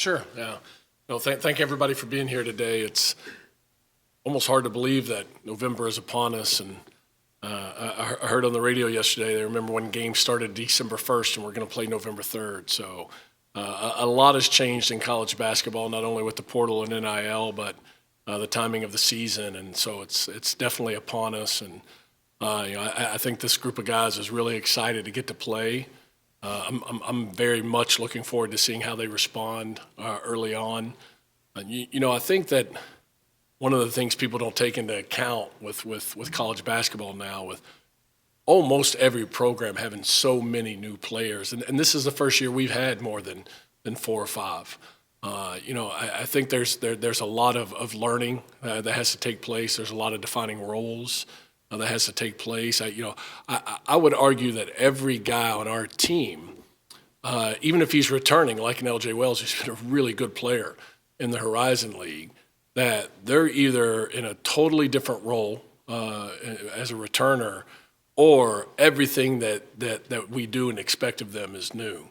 Sure, yeah. No, thank everybody for being here today. It's almost hard to believe that November is upon us. And I heard on the radio yesterday, they remember when games started December 1st and we're going to play November 3rd. So a lot has changed in college basketball, not only with the portal and NIL, but the timing of the season. And so it's definitely upon us. And I think this group of guys is really excited to get to play. I'm very much looking forward to seeing how they respond early on. I think that one of the things people don't take into account with college basketball now, with almost every program having so many new players, and this is the first year we've had more than 4 or 5. I think there's a lot of learning that has to take place. There's a lot of defining roles that has to take place. I would argue that every guy on our team, even if he's returning, like an L.J. Wells, who's been a really good player in the Horizon League, that they're either in a totally different role as a returner, or everything that we do and expect of them is new.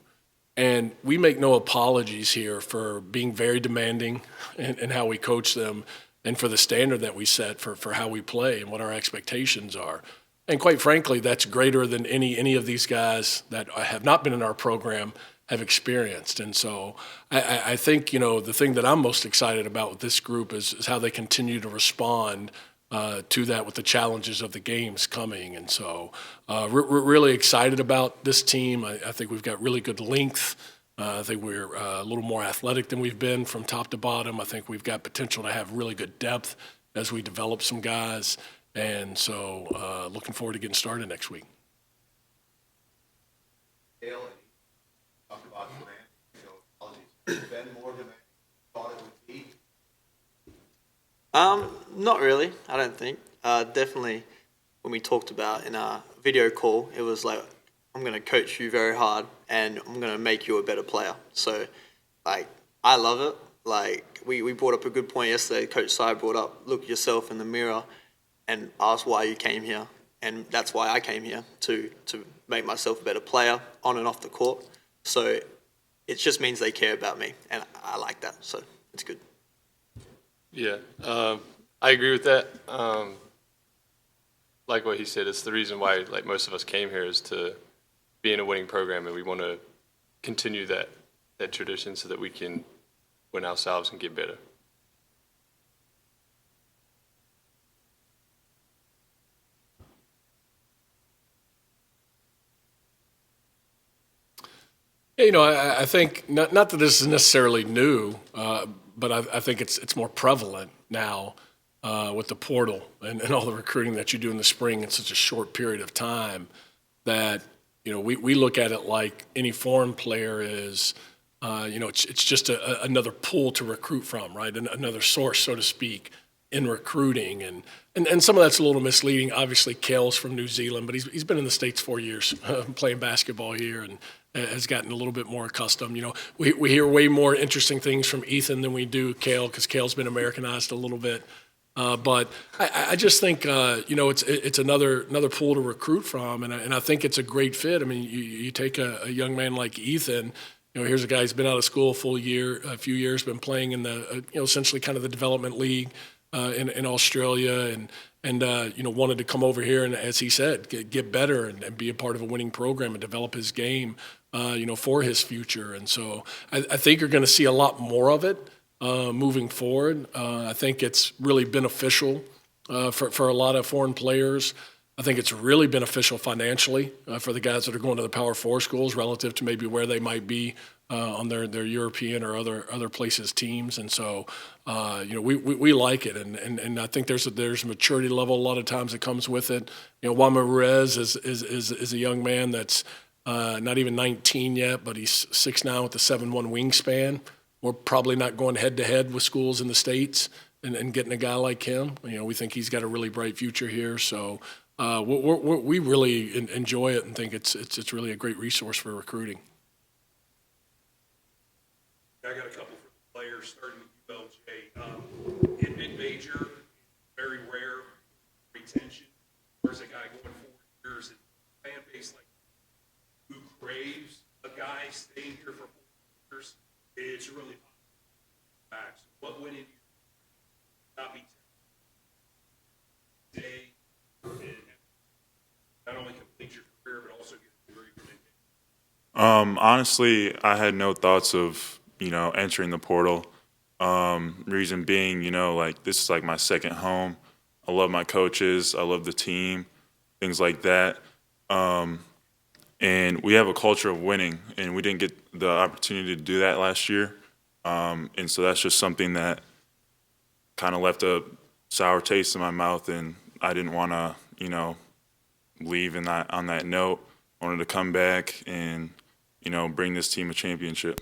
And we make no apologies here for being very demanding in how we coach them, and for the standard that we set for how we play and what our expectations are. And quite frankly, that's greater than any of these guys that have not been in our program have experienced. And so I think, the thing that I'm most excited about with this group is how they continue to respond to that with the challenges of the games coming. And so we're really excited about this team. I think we've got really good length. I think we're a little more athletic than we've been from top to bottom. I think we've got potential to have really good depth as we develop some guys. And so looking forward to getting started next week. Kael, talked about demand. Has it been more than I thought it would be? Not really, I don't think. Definitely when we talked about in our video call, it was like, I'm going to coach you very hard and I'm going to make you a better player. So, I love it. We brought up a good point yesterday. Coach Sy brought up, look yourself in the mirror and ask why you came here. And that's why I came here, to make myself a better player on and off the court. So it just means they care about me, and I like that. So it's good. Yeah, I agree with that. Like what he said, it's the reason why most of us came here is to be in a winning program, and we want to continue that tradition so that we can win ourselves and get better. Yeah, I think not that this is necessarily new, but I think it's more prevalent now with the portal and all the recruiting that you do in the spring in such a short period of time, that we look at it like any foreign player is. It's just another pool to recruit from, right? Another source, so to speak, in recruiting, and some of that's a little misleading. Obviously, Kael's from New Zealand, but he's been in the States 4 years playing basketball here, and has gotten a little bit more accustomed. We hear way more interesting things from Ethan than we do Kael, because Kael's been Americanized a little bit. But I just think it's another pool to recruit from, and I think it's a great fit. I mean, you take a young man like Ethan. Here's a guy who's been out of school a few years, been playing in the essentially kind of the development league in Australia, and wanted to come over here and, as he said, get better and be a part of a winning program and develop his game, for his future. And so I think you're going to see a lot more of it moving forward. I think it's really beneficial for a lot of foreign players. I think it's really beneficial financially for the guys that are going to the Power 4 schools relative to maybe where they might be on their European or other places teams. And so, we like it. And I think there's a maturity level a lot of times that comes with it. Wama Ruiz is a young man that's not even 19 yet, but he's 6'9" with a 7'1" wingspan. We're probably not going head-to-head with schools in the States and getting a guy like him. We think he's got a really bright future here. So we really enjoy it and think it's really a great resource for recruiting. I got a couple for players starting with ULJ. In mid-major, very rare retention. There's a guy going 4 years, and fan base like who craves a guy staying here for 4 years. It's really Honestly, I had no thoughts of, entering the portal. Reason being, like this is like my second home. I love my coaches. I love the team, things like that. And we have a culture of winning, and we didn't get the opportunity to do that last year. And so that's just something that kind of left a sour taste in my mouth, and I didn't want to, leave on that note. I wanted to come back and, bring this team a championship.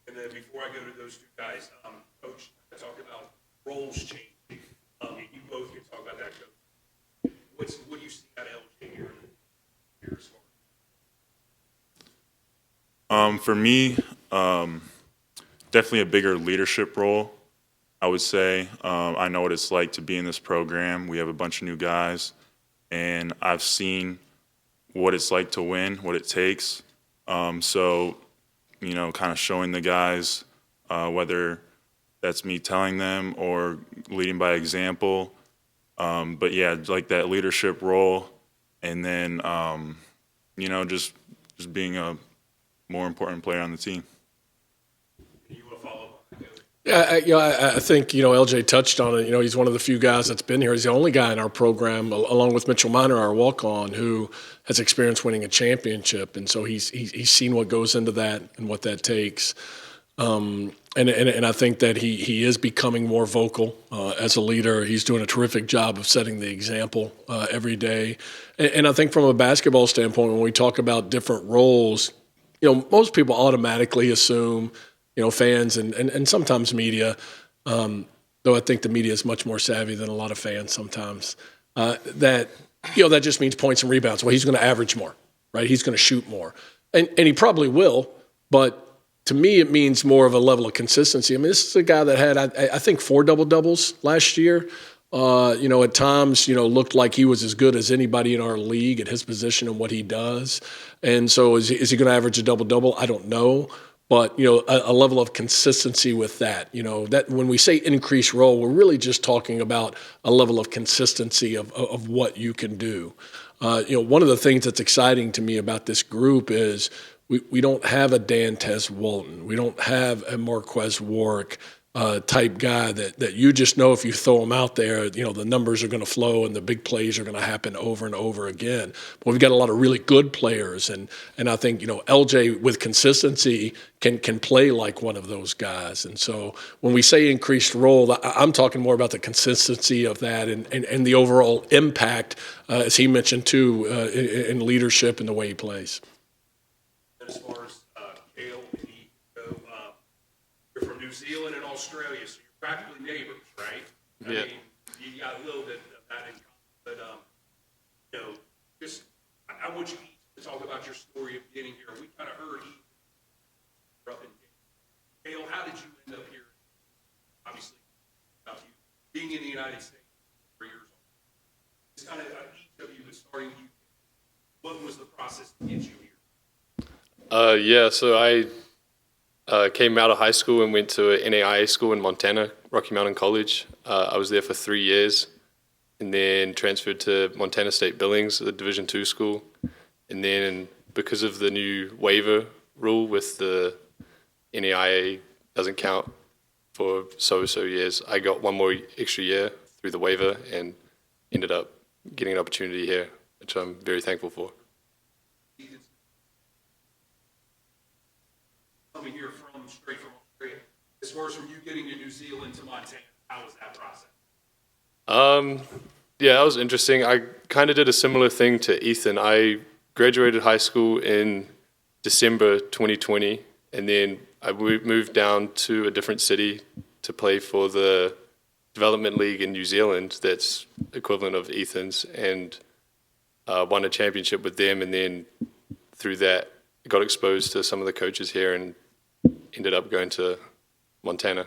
And then before I go to those two guys, Coach, I talk about roles changing. And you both can talk about that, Coach. What do you see out of LJ here as far? For me, definitely a bigger leadership role, I would say. I know what it's like to be in this program. We have a bunch of new guys, and I've seen what it's like to win, what it takes. So, kind of showing the guys, whether that's me telling them or leading by example. But yeah, like that leadership role, and then, just being a more important player on the team. You want to follow up on that? Yeah, I think, LJ touched on it. He's one of the few guys that's been here. He's the only guy in our program, along with Mitchell Minor, our walk-on, who has experience winning a championship. And so he's seen what goes into that and what that takes. And I think that he is becoming more vocal as a leader. He's doing a terrific job of setting the example every day. And I think from a basketball standpoint, when we talk about different roles, most people automatically assume – fans and sometimes media, though I think the media is much more savvy than a lot of fans sometimes, that just means points and rebounds. Well, he's going to average more, right? He's going to shoot more. And he probably will, but to me it means more of a level of consistency. I mean, this is a guy that had, I think, 4 double-doubles last year. At times, looked like he was as good as anybody in our league at his position and what he does. And so is he going to average a double-double? I don't know. But, a level of consistency with that, that when we say increased role, we're really just talking about a level of consistency of what you can do. One of the things that's exciting to me about this group is we don't have a Dantez Walton. We don't have a Marquez Warwick type guy that you just know if you throw him out there, the numbers are going to flow and the big plays are going to happen over and over again. But we've got a lot of really good players, and I think LJ with consistency can play like one of those guys. And so when we say increased role, I'm talking more about the consistency of that and the overall impact, as he mentioned too, in leadership and the way he plays. As far as Kael and Ethan go, you're from New Zealand and Australia, so you're practically neighbors, right? Yeah. I mean, you got a little bit of that in common, but I want you to talk about your story of getting here. We kind of heard Ethan up in Kael. How did you end up here? Obviously, about you being in the United States 3 years old. It's kind of each of you was starting. What was the process to get you here? So I came out of high school and went to an NAIA school in Montana, Rocky Mountain College. I was there for 3 years and then transferred to Montana State Billings, a Division II school. And then because of the new waiver rule with the NAIA doesn't count for so years, I got one more extra year through the waiver and ended up getting an opportunity here, which I'm very thankful for. Coming here straight from Australia, as far as from you getting to New Zealand to Montana, how was that process? Yeah, that was interesting. I kind of did a similar thing to Ethan. I graduated high school in December 2020, and then I moved down to a different city to play for the development league in New Zealand that's equivalent of Ethan's, and won a championship with them, and then through that got exposed to some of the coaches here and ended up going to Montana.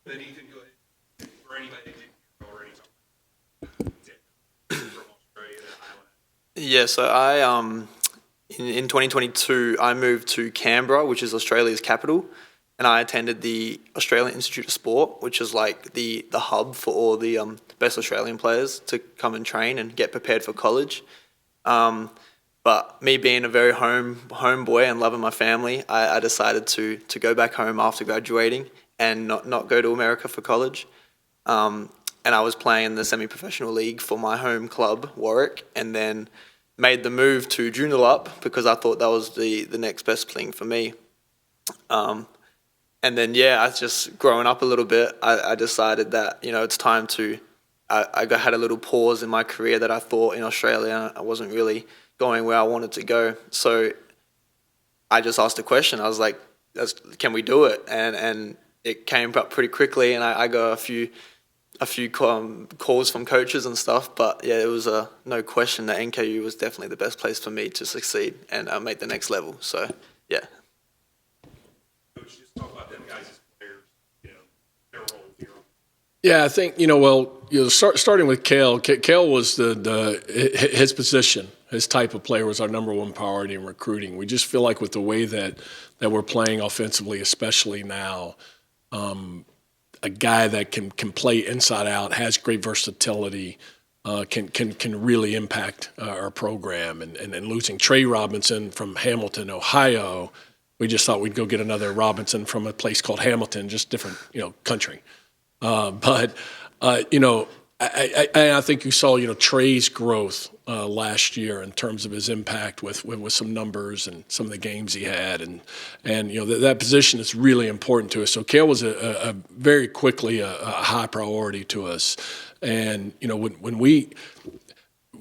Then Ethan, go ahead. For anybody that didn't already from Australia to Ireland. Yeah, so I in 2022 I moved to Canberra, which is Australia's capital, and I attended the Australian Institute of Sport, which is like the hub for all the best Australian players to come and train and get prepared for college. But me being a very home boy and loving my family, I decided to go back home after graduating and not go to America for college. And I was playing in the semi-professional league for my home club, Warwick, and then made the move to Joondalup because I thought that was the next best thing for me. And then, I just growing up a little bit, I decided that, it's time to, I had a little pause in my career that I thought in Australia I wasn't really going where I wanted to go. So I just asked a question. I was like, can we do it? And it came up pretty quickly, and I got a few calls from coaches and stuff. But it was no question that NKU was definitely the best place for me to succeed and make the next level. So, yeah. Coach, just talk about them guys as players, their role here. Yeah, I think starting with Kael. Kael was his position, his type of player was our number one priority in recruiting. We just feel like with the way that we're playing offensively, especially now, a guy that can play inside out, has great versatility, can really impact our program. And losing Trey Robinson from Hamilton, Ohio, we just thought we'd go get another Robinson from a place called Hamilton, just different country. I think you saw Trey's growth last year in terms of his impact with some numbers and some of the games he had, and that position is really important to us. So Kael was a very quickly a high priority to us, and when we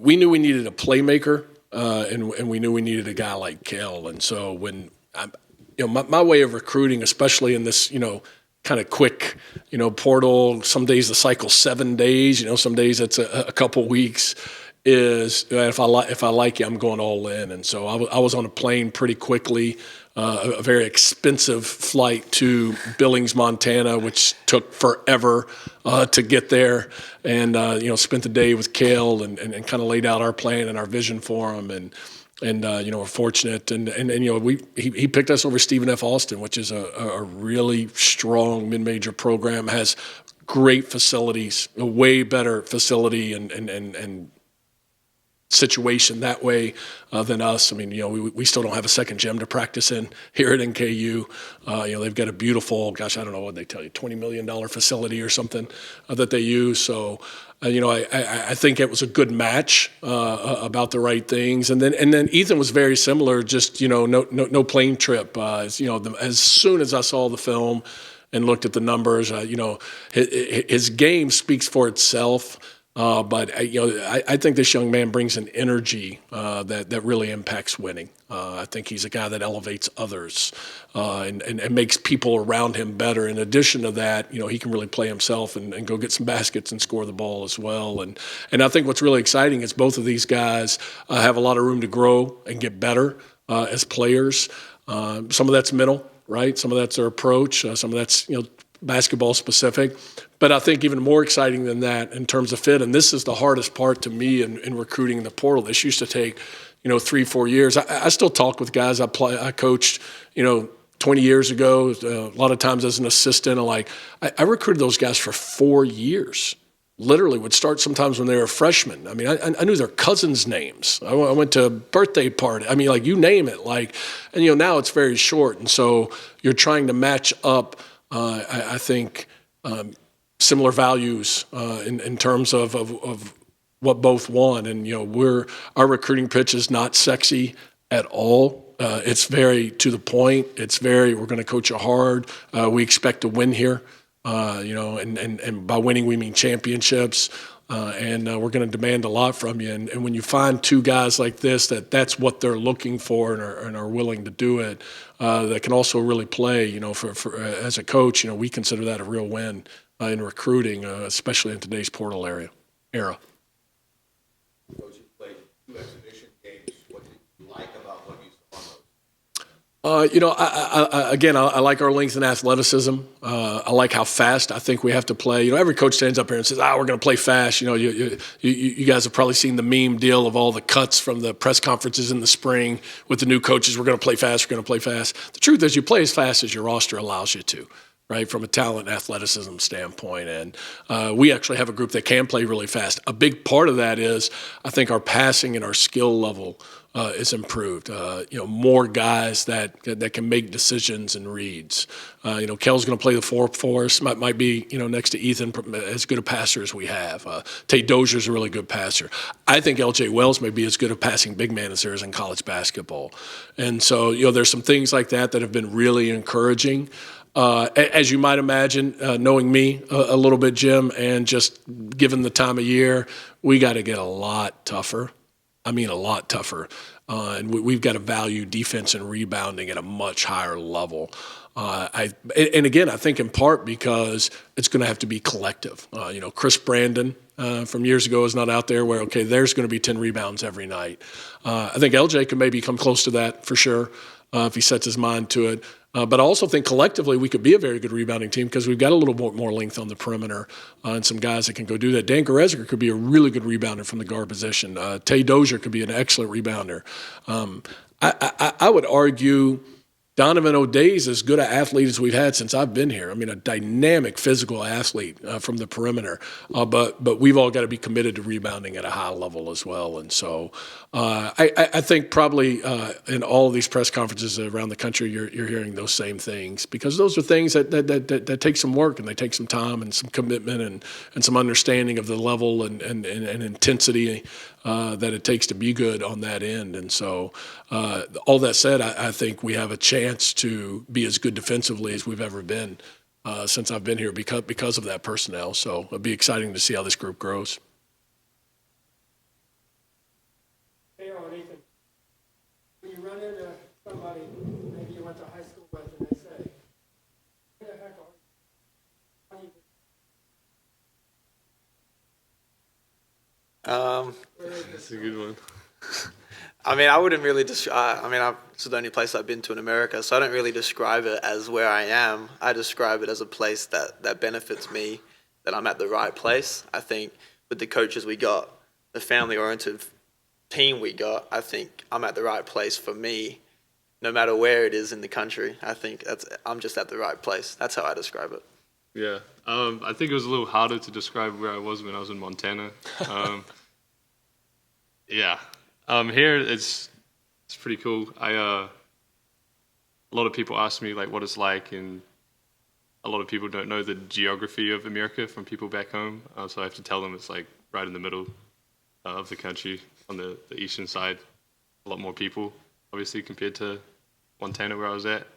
knew we needed a playmaker, and we knew we needed a guy like Kael, and so when my way of recruiting, especially in this kind of quick, portal. Some days the cycle's 7 days. Some days it's a couple weeks. Is if I like you, I'm going all in. And so I was on a plane pretty quickly, a very expensive flight to Billings, Montana, which took forever to get there. And spent the day with Kael and kind of laid out our plan and our vision for him. And we're fortunate, and he picked us over Stephen F. Austin, which is a really strong mid-major program, has great facilities, a way better facility and situation that way than us. I mean, we still don't have a second gym to practice in here at NKU. They've got a beautiful, gosh, I don't know what they tell you, $20 million facility or something that they use. So, I think it was a good match about the right things. And then Ethan was very similar, just, no plane trip. As soon as I saw the film and looked at the numbers, his game speaks for itself. But I think this young man brings an energy that really impacts winning. I think he's a guy that elevates others and makes people around him better. In addition to that, he can really play himself and go get some baskets and score the ball as well. And I think what's really exciting is both of these guys have a lot of room to grow and get better as players. Some of that's mental, right? Some of that's their approach. Some of that's basketball specific. But I think even more exciting than that in terms of fit, and this is the hardest part to me in recruiting in the portal. This used to take, 3-4 years. I still talk with guys I coached, 20 years ago, a lot of times as an assistant. I recruited those guys for 4 years. Literally would start sometimes when they were freshmen. I mean, I knew their cousins' names. I went to a birthday party. I mean, you name it. And now it's very short. And so you're trying to match up, I think, similar values in terms of what both want. And our recruiting pitch is not sexy at all. It's very to the point. It's very, we're going to coach you hard. We expect to win here. And by winning we mean championships. And we're going to demand a lot from you. And when you find two guys like this, that's what they're looking for and are willing to do it, that can also really play. For as a coach, we consider that a real win in recruiting, especially in today's portal era. Coach, you played 2 exhibition games. What did you like about what you saw on those? I like our length and athleticism. I like how fast I think we have to play. Every coach stands up here and says, we're going to play fast. You guys have probably seen the meme deal of all the cuts from the press conferences in the spring with the new coaches. We're going to play fast. We're going to play fast. The truth is you play as fast as your roster allows you to. Right, from a talent and athleticism standpoint. And we actually have a group that can play really fast. A big part of that is I think our passing and our skill level is improved. More guys that can make decisions and reads. Kael's going to play the 4 for us. Might be next to Ethan as good a passer as we have. Tate Dozier's a really good passer. I think L.J. Wells may be as good a passing big man as there is in college basketball. And so there's some things like that have been really encouraging. As you might imagine, knowing me a little bit, Jim, and just given the time of year, we got to get a lot tougher. I mean, a lot tougher. And we've got to value defense and rebounding at a much higher level. And again, I think in part because it's going to have to be collective. Chris Brandon from years ago is not out there where, okay, there's going to be 10 rebounds every night. I think LJ can maybe come close to that for sure if he sets his mind to it. But I also think collectively we could be a very good rebounding team because we've got a little more length on the perimeter and some guys that can go do that. Dan Goretzka could be a really good rebounder from the guard position. Tay Dozier could be an excellent rebounder. I would argue Donovan O'Day's as good an athlete as we've had since I've been here. I mean, a dynamic physical athlete from the perimeter. But we've all got to be committed to rebounding at a high level as well. And so I think probably in all of these press conferences around the country, you're hearing those same things because those are things that take some work and they take some time and some commitment and some understanding of the level and intensity that it takes to be good on that end. And so all that said, I think we have a chance to be as good defensively as we've ever been since I've been here because of that personnel. So it'll be exciting to see how this group grows. Hey, Ethan, when you run into somebody maybe you went to high school with and they say, who the heck are you? That's a good one. I mean, I wouldn't really describe. This is the only place I've been to in America, so I don't really describe it as where I am. I describe it as a place that benefits me, that I'm at the right place. I think with the coaches we got, the family-oriented team we got, I think I'm at the right place for me, no matter where it is in the country. I think I'm just at the right place. That's how I describe it. Yeah, I think it was a little harder to describe where I was when I was in Montana. Yeah. Here it's pretty cool. A lot of people ask me like what it's like, and a lot of people don't know the geography of America from people back home. So I have to tell them it's like right in the middle of the country on the eastern side. A lot more people, obviously, compared to Montana where I was at.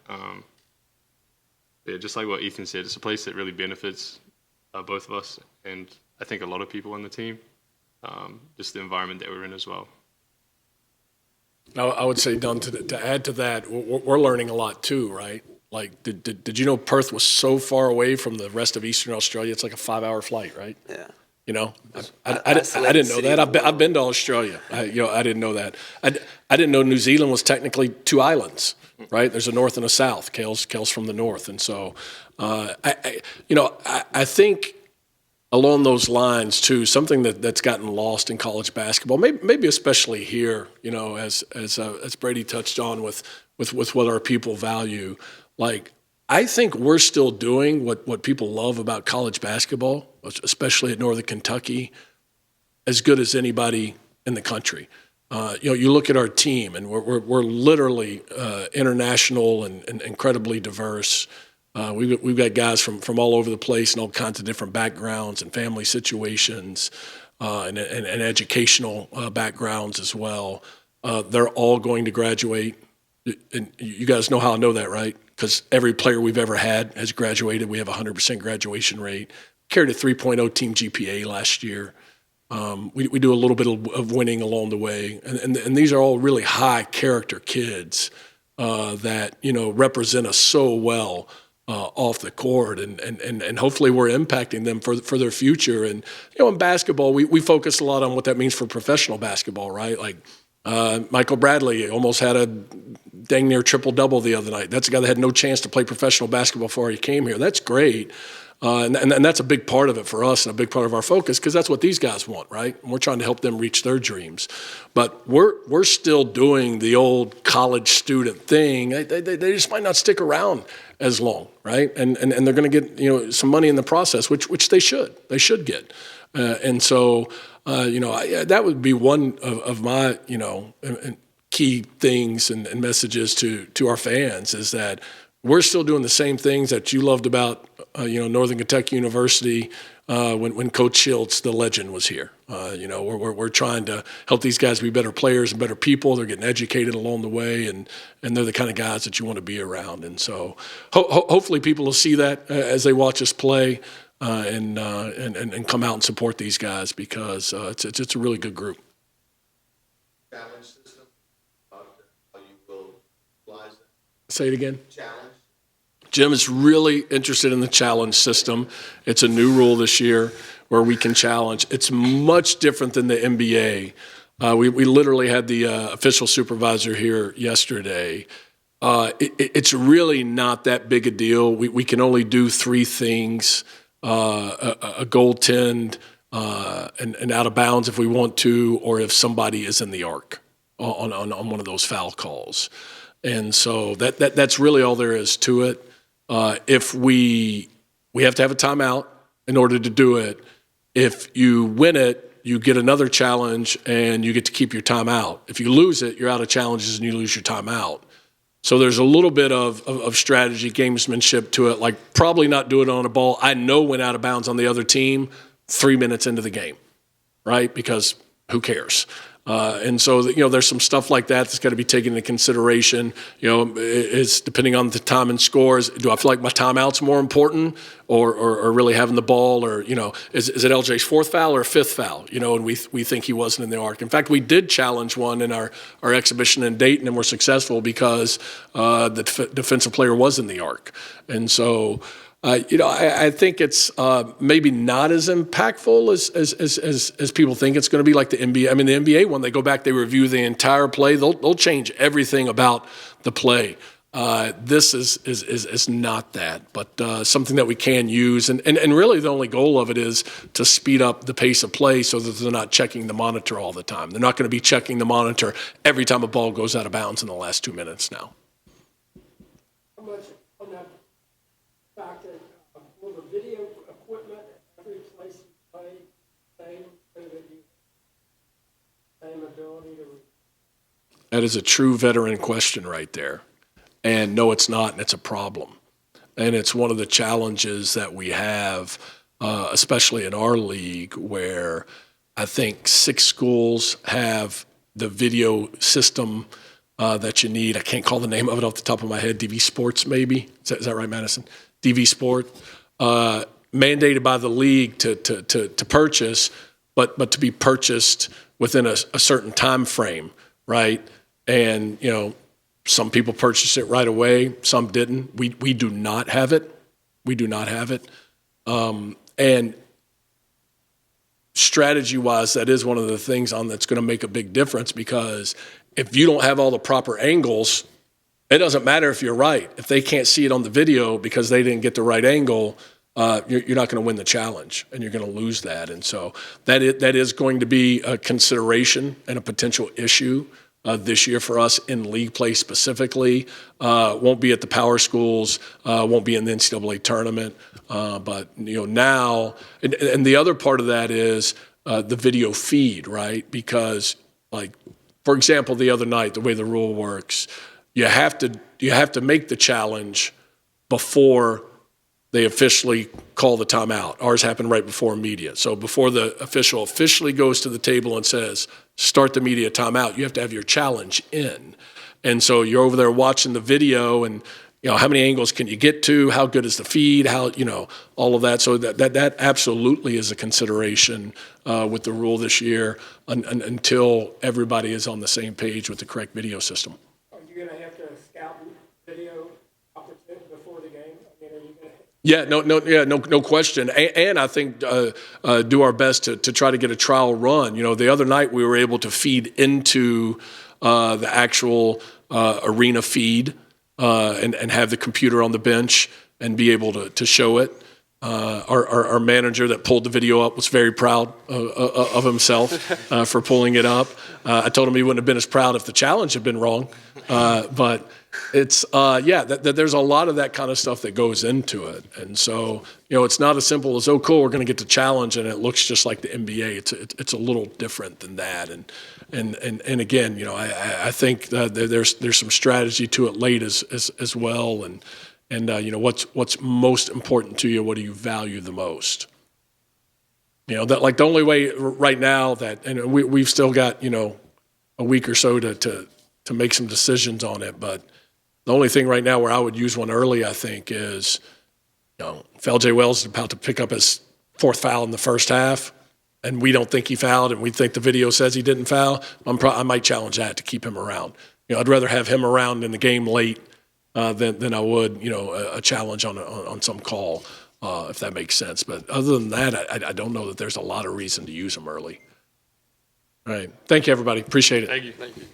Yeah, just like what Ethan said, it's a place that really benefits both of us, and I think a lot of people on the team. Just the environment that we're in as well. I would say, Don, to add to that, we're learning a lot too, right? Like, did you know Perth was so far away from the rest of Eastern Australia? It's like a 5-hour flight, right? Yeah. I didn't know that. I've been to Australia. I didn't know that. I didn't know New Zealand was technically 2 islands, right? There's a north and a south. Kael's from the north, and so I think along those lines too, something that's gotten lost in college basketball, maybe especially here, as Brady touched on with what our people value. Like, I think we're still doing what people love about college basketball, especially at Northern Kentucky, as good as anybody in the country. You look at our team, and we're literally international and incredibly diverse. We've got guys from all over the place and all kinds of different backgrounds and family situations and educational backgrounds as well. They're all going to graduate. And you guys know how I know that, right? Because every player we've ever had has graduated. We have a 100% graduation rate. Carried a 3.0 team GPA last year. We do a little bit of winning along the way. And these are all really high character kids that, represent us so well off the court, and hopefully we're impacting them for their future. And in basketball, we focus a lot on what that means for professional basketball, right? Like Michael Bradley almost had a dang near triple-double the other night. That's a guy that had no chance to play professional basketball before he came here. That's great. And that's a big part of it for us and a big part of our focus because that's what these guys want, right? And we're trying to help them reach their dreams. But we're still doing the old college student thing. They just might not stick around as long, right? And they're going to get some money in the process, which they should. They should get. And so that would be one of my key things and messages to our fans is that we're still doing the same things that you loved about, Northern Kentucky University when Coach Shields, the legend, was here. We're trying to help these guys be better players and better people. They're getting educated along the way, and they're the kind of guys that you want to be around. And so hopefully people will see that as they watch us play and come out and support these guys because it's a really good group. Challenge system, how you will utilize that Say it again. challenge. Jim is really interested in the challenge system. It's a new rule this year where we can challenge. It's much different than the NBA. We literally had the official supervisor here yesterday. It's really not that big a deal. We can only do 3 things, a goaltend and out of bounds if we want to, or if somebody is in the arc on one of those foul calls. And so that's really all there is to it. If we have to have a timeout in order to do it. If you win it, you get another challenge and you get to keep your timeout. If you lose it, you're out of challenges and you lose your timeout. So there's a little bit of strategy, gamesmanship to it, like probably not do it on a ball I know went out of bounds on the other team 3 minutes into the game, right? Because who cares? And so, there's some stuff like that that's got to be taken into consideration. It's depending on the time and scores. Do I feel like my timeout's more important or really having the ball? Or, is it LJ's 4th foul or 5th foul? And we think he wasn't in the arc. In fact, we did challenge one in our exhibition in Dayton and were successful because the defensive player was in the arc. And so, I think it's maybe not as impactful as people think it's going to be, like the NBA. I mean, the NBA, when they go back, they review the entire play. They'll change everything about the play. This is not that, but something that we can use. And really the only goal of it is to speed up the pace of play so that they're not checking the monitor all the time. They're not going to be checking the monitor every time a ball goes out of bounds in the last 2 minutes now. How much on that factor, will the video equipment at every place you play same so that you same ability to? That is a true veteran question right there. And no, it's not, and it's a problem. And it's one of the challenges that we have, especially in our league, where I think 6 schools have the video system that you need. I can't call the name of it off the top of my head. DV Sports, maybe? Is that right, Madison? DV Sport, mandated by the league to purchase, but to be purchased within a certain time frame, right? And, some people purchased it right away, some didn't. We do not have it. We do not have it. And strategy-wise, that is one of the things that's going to make a big difference, because if you don't have all the proper angles, it doesn't matter if you're right. If they can't see it on the video because they didn't get the right angle, you're not going to win the challenge, and you're going to lose that. And so that is going to be a consideration and a potential issue this year for us in league play specifically. Won't be at the power schools, won't be in the NCAA tournament. But now, and the other part of that is the video feed, right? Because, like, for example, the other night, the way the rule works, you have to make the challenge before they officially call the timeout. Ours happened right before media. So before the official officially goes to the table and says, start the media timeout, you have to have your challenge in. And so you're over there watching the video, and how many angles can you get to? How good is the feed? How, all of that. So that absolutely is a consideration with the rule this year until everybody is on the same page with the correct video system. Are you going to have to scout video opportunity before the game? I mean, are you going to? Yeah, no question. And I think do our best to try to get a trial run. The other night we were able to feed into the actual arena feed and have the computer on the bench and be able to show it. Our manager that pulled the video up was very proud of himself for pulling it up. I told him he wouldn't have been as proud if the challenge had been wrong. But it's, there's a lot of that kind of stuff that goes into it. And so, it's not as simple as, oh, cool, we're going to get the challenge and it looks just like the NBA. It's a little different than that. And again, I think there's some strategy to it late as well. And what's most important to you? What do you value the most? That like the only way right now that, and we've still got, a week or so to make some decisions on it. But the only thing right now where I would use one early, I think, is, if LJ Wells is about to pick up his 4th foul in the first half, and we don't think he fouled, and we think the video says he didn't foul, I might challenge that to keep him around. I'd rather have him around in the game late than I would, a challenge on some call, if that makes sense. But other than that, I don't know that there's a lot of reason to use him early. All right. Thank you, everybody. Appreciate it. Thank you.